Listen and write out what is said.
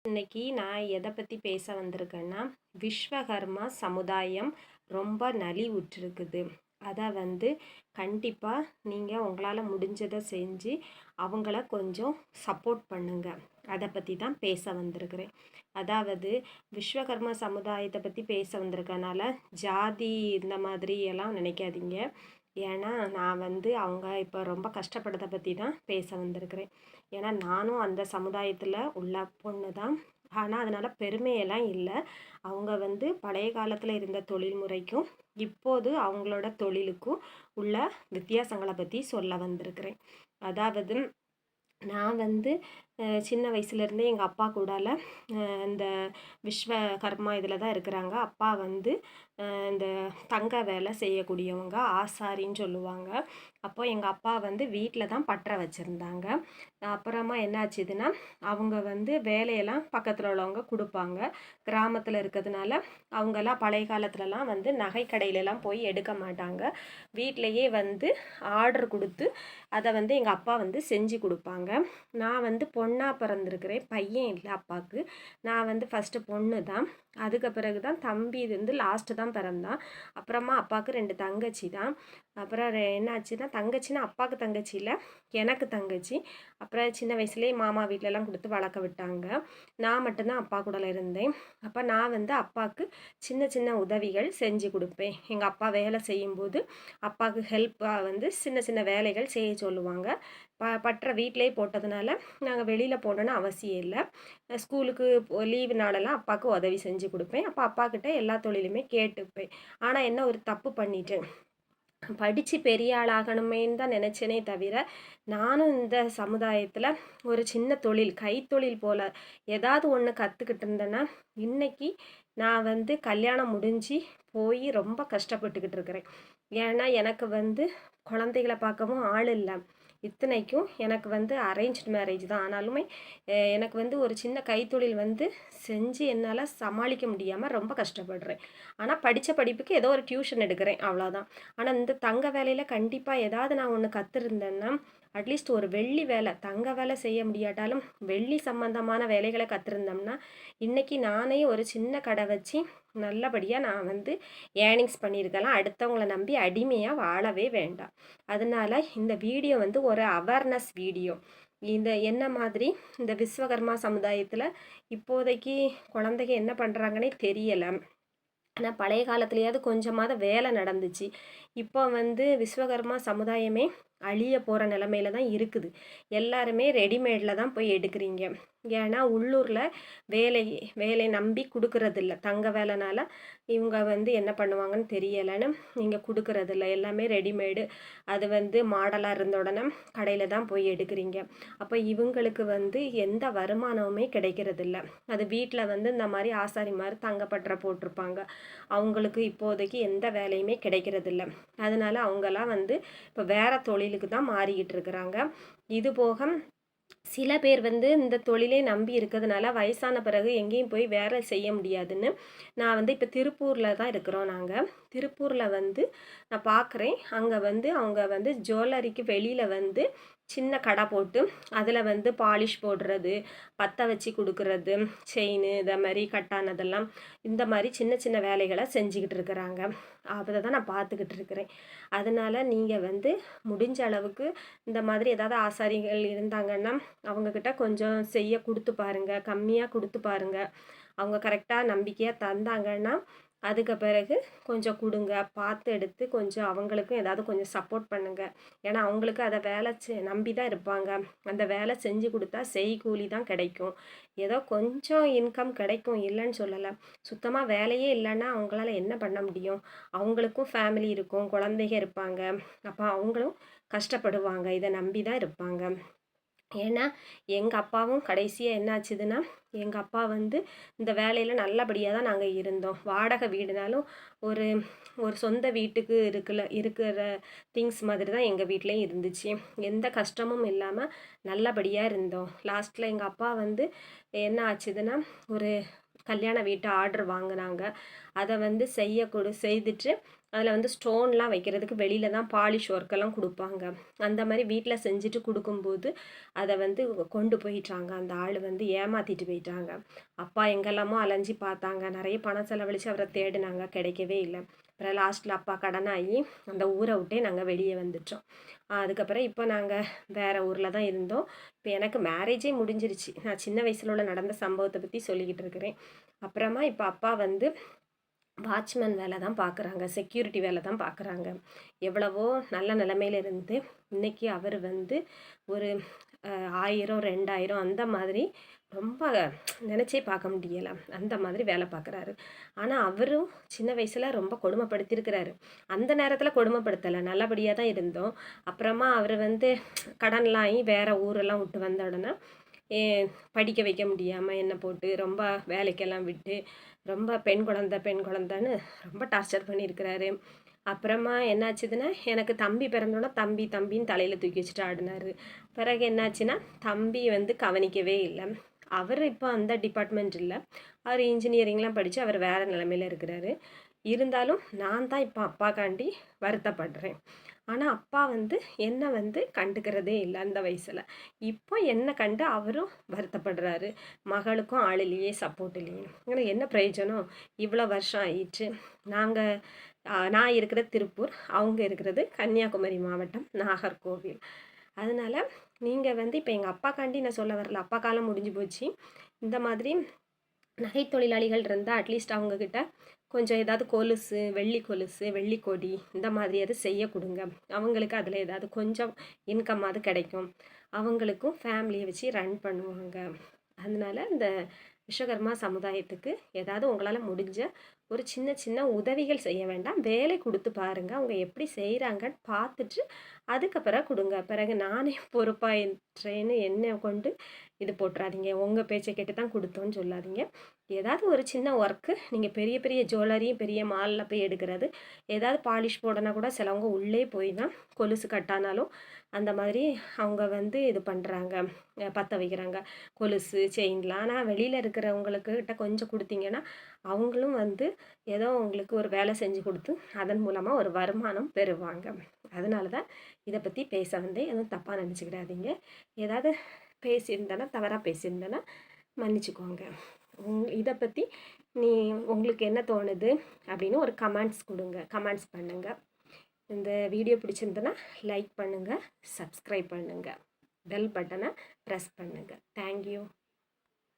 இன்னைக்கு நான் எதை பற்றி பேச வந்திருக்கேன்னா, விஸ்வகர்மா சமுதாயம் ரொம்ப நலிவுற்றிருக்குது. அதை கண்டிப்பாக நீங்கள் உங்களால் முடிஞ்சதை செஞ்சு அவங்கள கொஞ்சம் சப்போர்ட் பண்ணுங்க. அதை பற்றி தான் பேச வந்திருக்கிறேன். அதாவது விஸ்வகர்மா சமுதாயத்தை பற்றி பேச வந்திருக்கனால ஜாதி இந்த மாதிரி எல்லாம் நினைக்காதீங்க. ஏன்னா நான் அவங்க இப்போ ரொம்ப கஷ்டப்படுறத பற்றி தான் பேச வந்திருக்கிறேன். ஏன்னா நானும் அந்த சமுதாயத்தில் உள்ள பொண்ணு தான். ஆனால் அதனால் பெருமையெல்லாம் இல்லை. அவங்க பழைய காலத்தில் இருந்த தொழில் முறைக்கும் இப்போது அவங்களோட தொழிலுக்கும் உள்ள வித்தியாசங்களை பற்றி சொல்ல வந்திருக்கிறேன். அதாவது நான் சின்ன வயசுலேருந்தே எங்கள் அப்பா கூடால இந்த விஸ்வகர்மா இதில் தான் இருக்கிறாங்க. அப்பா இந்த தங்க வேலை செய்யக்கூடியவங்க, ஆசாரின்னு சொல்லுவாங்க. அப்போ எங்கள் அப்பா வீட்டில் தான் பற்ற வச்சுருந்தாங்க. அப்புறமா என்னாச்சுதுன்னா, அவங்க வேலையெல்லாம் பக்கத்தில் உள்ளவங்க கொடுப்பாங்க. கிராமத்தில் இருக்கிறதுனால அவங்கெல்லாம் பழைய காலத்துலலாம் நகை கடையிலலாம் போய் எடுக்க மாட்டாங்க. வீட்டிலையே ஆர்டர் கொடுத்து அதை எங்கள் அப்பா செஞ்சு கொடுப்பாங்க. நான் பொண்ணாக பிறந்திருக்கிறேன், பையன் இல்லை அப்பாவுக்கு. நான் ஃபஸ்ட்டு பொண்ணு தான். அதுக்கு பிறகு தான் தம்பி லாஸ்ட்டு தான் பிறந்தான். அப்புறமா அப்பாவுக்கு 2 தங்கச்சி தான். அப்புறம் என்னாச்சுன்னா, தங்கச்சின்னா அப்பாவுக்கு தங்கச்சி இல்லை, எனக்கு தங்கச்சி. அப்புறம் சின்ன வயசுலேயே மாமா வீட்டிலலாம் கொடுத்து வளர்க்க விட்டாங்க. நான் மட்டும்தான் அப்பா கூட இருந்தேன். அப்போ நான் அப்பாவுக்கு சின்ன சின்ன உதவிகள் செஞ்சு கொடுப்பேன். எங்கள் அப்பா வேலை செய்யும்போது அப்பாவுக்கு ஹெல்ப்பாக சின்ன சின்ன வேலைகள் செய்ய சொல்லுவாங்க. பற்ற வீட்டிலே போட்டதுனால நாங்கள் வெளியில் போகணுன்னு அவசியம் இல்லை. ஸ்கூலுக்கு லீவு நாளெல்லாம் அப்பாவுக்கு உதவி செஞ்சு கொடுப்பேன். அப்போ அப்பாக்கிட்ட எல்லா தொழிலுமே கேட்டுப்பேன். ஆனால் என்ன ஒரு தப்பு பண்ணிட்டேன், படித்து பெரிய ஆளாகணுமேன்னு தான் நினச்சேனே தவிர, நானும் இந்த சமுதாயத்தில் ஒரு சின்ன தொழில், கைத்தொழில் போல் ஏதாவது ஒன்று கற்றுக்கிட்டு இருந்தேன்னா, இன்றைக்கி நான் கல்யாணம் முடிஞ்சு போய் ரொம்ப கஷ்டப்பட்டுக்கிட்டு இருக்கிறேன். ஏன்னா எனக்கு குழந்தைகளை பார்க்கவும் ஆள் இல்லை. இத்தனைக்கும் எனக்கு அரேஞ்ச்டு மேரேஜ் தான். ஆனாலுமே எனக்கு ஒரு சின்ன கைத்தொழில் செஞ்சு என்னால் சமாளிக்க முடியாமல் ரொம்ப கஷ்டப்படுறேன். ஆனால் படித்த படிப்புக்கு ஏதோ ஒரு டியூஷன் எடுக்கிறேன், அவ்வளோதான். ஆனால் இந்த தங்க வேலையில் கண்டிப்பாக ஏதாவது நான் ஒன்று கற்றுருந்தேன்னா, அட்லீஸ்ட் ஒரு வெள்ளி வேலை, தங்க வேலை செய்ய முடியாட்டாலும் வெள்ளி சம்பந்தமான வேலைகளை கற்றுருந்தோம்னா, இன்றைக்கி நானே ஒரு சின்ன கடை வச்சு நல்லபடியாக நான் ஏர்னிங்ஸ் பண்ணியிருக்கலாம். அடுத்தவங்கள நம்பி அடிமையாக வாழவே வேண்டாம். அதனால் இந்த வீடியோ ஒரு அவேர்னஸ் வீடியோ. இந்த என்ன மாதிரி இந்த விஸ்வகர்மா சமுதாயத்தில் இப்போதைக்கு குழந்தைங்க என்ன பண்ணுறாங்கன்னே தெரியலை. ஆனால் பழைய காலத்துலையாவது கொஞ்சமாவது வேலை நடந்துச்சு. இப்போ விஸ்வகர்மா சமுதாயமே அழிய போகிற நிலமையில தான் இருக்குது. எல்லாருமே ரெடிமேடில் தான் போய் எடுக்கிறீங்க. ஏன்னா உள்ளூரில் வேலை நம்பி கொடுக்கறதில்ல. தங்க வேலைனால இவங்க என்ன பண்ணுவாங்கன்னு தெரியலைன்னு நீங்கள் கொடுக்கறதில்ல. எல்லாமே ரெடிமேடு. அது மாடலாக இருந்த உடனே கடையில் தான் போய் எடுக்கிறீங்க. அப்போ இவங்களுக்கு எந்த வருமானமுமே கிடைக்கிறதில்ல. அது வீட்டில் இந்த மாதிரி ஆசாரி மாதிரி தங்கப்பற்ற போட்டிருப்பாங்க. அவங்களுக்கு இப்போதைக்கு எந்த வேலையுமே கிடைக்கிறதில்ல. அதனால அவங்கெல்லாம் இப்போ வேறு தொழிலுக்கு தான் மாறிக்கிட்டு இருக்கிறாங்க. இது போக சில பேர் இந்த தொழிலே நம்பி இருக்கிறதுனால வயசான பிறகு எங்கேயும் போய் வேலை செய்ய முடியாதுன்னு நான் இப்போ திருப்பூரில் தான் இருக்கிறோம். நாங்கள் திருப்பூரில் நான் பார்க்குறேன். அங்கே அவங்க ஜுவல்லரிக்கு வெளியில் சின்ன கடை போட்டு அதில் பாலிஷ் போடுறது, பற்ற வச்சு கொடுக்குறது, செயின் இதை மாதிரி கட்டானதெல்லாம் இந்த மாதிரி சின்ன சின்ன வேலைகளை செஞ்சுக்கிட்டு இருக்கிறாங்க. அதை தான் நான் பார்த்துக்கிட்டு இருக்கிறேன். அதனால் நீங்கள் முடிஞ்ச அளவுக்கு இந்த மாதிரி ஏதாவது ஆசாரிகள் இருந்தாங்கன்னா அவங்கக்கிட்ட கொஞ்சம் செய்ய கொடுத்து பாருங்கள், கம்மியாக கொடுத்து பாருங்கள். அவங்க கரெக்டாக நம்பிக்கையாக தந்தாங்கன்னா அதுக்கு பிறகு கொஞ்சம் கொடுங்க. பார்த்து எடுத்து கொஞ்சம் அவங்களுக்கும் ஏதாவது கொஞ்சம் சப்போர்ட் பண்ணுங்கள். ஏன்னா அவங்களுக்கு அதை வேலை நம்பி தான் இருப்பாங்க. அந்த வேலை செஞ்சு கொடுத்தா செய்கூலி தான் கிடைக்கும். ஏதோ கொஞ்சம் இன்கம் கிடைக்கும், இல்லைன்னு சொல்லலை. சுத்தமாக வேலையே இல்லைன்னா அவங்களால என்ன பண்ண முடியும்? அவங்களுக்கும் ஃபேமிலி இருக்கும், குழந்தைங்க இருப்பாங்க. அப்போ அவங்களும் கஷ்டப்படுவாங்க, இதை நம்பி தான் இருப்பாங்க. ஏன்னா எங்கள் அப்பாவும் கடைசியாக என்னாச்சுதுன்னா, எங்கள் அப்பா இந்த வேலையில் நல்லபடியாக தான் நாங்கள் இருந்தோம். வாடகை வீடுனாலும் ஒரு ஒரு சொந்த வீட்டுக்கு இருக்கிற திங்ஸ் மாதிரி தான் எங்கள் வீட்லேயும் இருந்துச்சு. எந்த கஷ்டமும் இல்லாமல் நல்லபடியாக இருந்தோம். லாஸ்ட்டில் எங்கள் அப்பா என்ன ஆச்சுதுன்னா, ஒரு கல்யாண வீட்டு ஆர்டர் வாங்கினாங்க. அதை செய்துட்டு அதில் வந்து ஸ்டோன்லாம் வைக்கிறதுக்கு வெளியில் தான் பாலிஷ் ஒர்க்கெல்லாம் கொடுப்பாங்க. அந்த மாதிரி வீட்டில் செஞ்சுட்டு கொடுக்கும்போது அதை வந்து கொண்டு போயிட்டாங்க. அந்த ஆள் வந்து ஏமாற்றிட்டு போயிட்டாங்க. அப்பா எங்கெல்லாமோ அலைஞ்சி பார்த்தாங்க, நிறைய பணம் செலவழித்து அவரை தேடினாங்க, கிடைக்கவே இல்லை. அப்புறம் லாஸ்ட்டில் அப்பா கடனாகி அந்த ஊரை விட்டே நாங்கள் வெளியே வந்துட்டோம். அதுக்கப்புறம் இப்போ நாங்கள் வேறு ஊரில் தான் இருந்தோம். இப்போ எனக்கு மேரேஜே முடிஞ்சிருச்சு. நான் சின்ன வயசில் உள்ள நடந்த சம்பவத்தை பற்றி சொல்லிக்கிட்டு இருக்கிறேன். அப்புறமா இப்போ அப்பா வந்து வாட்ச்மேன் வேலை தான் பார்க்குறாங்க, செக்யூரிட்டி வேலை தான் பார்க்குறாங்க. எவ்வளவோ நல்ல நிலமையில இருந்து இன்றைக்கி அவர் வந்து ஒரு 1000 2000 அந்த மாதிரி ரொம்ப நினச்சே பார்க்க முடியலை, அந்த மாதிரி வேலை பார்க்குறாரு. ஆனால் அவரும் சின்ன வயசில் ரொம்ப கொடுமைப்படுத்தியிருக்கிறாரு. அந்த நேரத்தில் கொடுமைப்படுத்தலை, நல்லபடியாக தான் இருந்தோம். அப்புறமா அவர் வந்து கடன்லாம் ஆகி வேறு ஊரெல்லாம் விட்டு வந்த உடனே படிக்க வைக்க முடியாமல் என்னை போட்டு ரொம்ப வேலைக்கெல்லாம் விட்டு ரொம்ப பெண் குழந்தைன்னு ரொம்ப டார்ச்சர் பண்ணியிருக்கிறாரு. அப்புறமா என்னாச்சுதுன்னா, எனக்கு தம்பி பிறந்தோன்னா தம்பின்னு தலையில் தூக்கி வச்சுட்டு ஆடினார். பிறகு என்னாச்சுன்னா, தம்பி வந்து கவனிக்கவே இல்லை. அவர் இப்போ அந்த டிபார்ட்மெண்ட் இல்லை, அவர் இன்ஜினியரிங்லாம் படித்து அவர் வேறு நிலமையில் இருக்கிறாரு. இருந்தாலும் நான் தான் இப்போ அப்பாக்காண்டி வருத்தப்படுறேன். ஆனால் அப்பா வந்து என்னை வந்து கண்டுக்கிறதே இல்லை அந்த வயசில். இப்போ என்னை கண்டு அவரும் வருத்தப்படுறாரு. மகளுக்கும் ஆள் இல்லையே, சப்போர்ட் இல்லையே. ஆனால் என்ன பிரயோஜனம்? இவ்வளோ வருஷம் ஆயிடுச்சு. நான் இருக்கிற திருப்பூர், அவங்க இருக்கிறது கன்னியாகுமரி மாவட்டம், நாகர்கோவில். அதனால் நீங்கள் வந்து இப்போ எங்கள் அப்பாக்காண்டி நான் சொல்ல வரல, அப்பா காலம் முடிஞ்சு போச்சு. இந்த மாதிரி நகை தொழிலாளிகள் இருந்தால் அட்லீஸ்ட் அவங்கக்கிட்ட கொஞ்சம் ஏதாவது கொலுசு, வெள்ளி கொலுசு, வெள்ளி கொடி இந்த மாதிரியாவது செய்ய கொடுங்க. அவங்களுக்கு அதில் ஏதாவது கொஞ்சம் இன்கம்மாவது கிடைக்கும். அவங்களுக்கும் ஃபேமிலியை வச்சு ரன் பண்ணுவாங்க. அதனால இந்த விஸ்வகர்மா சமுதாயத்துக்கு ஏதாவது உங்களால் முடிஞ்ச ஒரு சின்ன சின்ன உதவிகள் செய்ய வேண்டாம், வேலை கொடுத்து பாருங்கள். அவங்க எப்படி செய்கிறாங்கன்னு பார்த்துட்டு அதுக்கப்புறம் கொடுங்க. பிறகு நானே பொறுப்பாயிற்றேன்னு என்னை கொண்டு இது போட்டுறாதீங்க, உங்கள் பேச்சை கேட்டு தான் கொடுத்தோன்னு சொல்லாதீங்க. ஏதாவது ஒரு சின்ன ஒர்க்கு, நீங்கள் பெரிய பெரிய ஜுவல்லரியும் பெரிய மாலில் போய் எடுக்கிறது, ஏதாவது பாலிஷ் போடனா கூட சிலவங்க உள்ளே போய் தான் கொலுசு கட்டானாலும் அந்த மாதிரி அவங்க வந்து இது பண்ணுறாங்க, பற்ற வைக்கிறாங்க கொலுசு செயின்லாம். ஆனால் வெளியில் இருக்கிறவங்களுக்கிட்ட கொஞ்சம் கொடுத்தீங்கன்னா அவங்களும் வந்து ஏதோ உங்களுக்கு ஒரு வேலை செஞ்சு கொடுத்து அதன் மூலமாக ஒரு வருமானம் பெறுவாங்க. அதனால தான் இதை பற்றி பேச வந்தேன். எதுவும் தப்பாக நினச்சிக்கிடாதீங்க. ஏதாவது பேசியிருந்தேன்னா, தவறாக பேசியிருந்தேன்னா மன்னிச்சுக்கோங்க. இதை பற்றி உங்களுக்கு என்ன தோணுது அப்படின்னு ஒரு கமெண்ட்ஸ் பண்ணுங்கள். இந்த வீடியோ பிடிச்சிருந்ததுன்னா லைக் பண்ணுங்கள், சப்ஸ்கிரைப் பண்ணுங்கள், பெல் பட்டனை ப்ரெஸ் பண்ணுங்கள். தேங்க்யூ.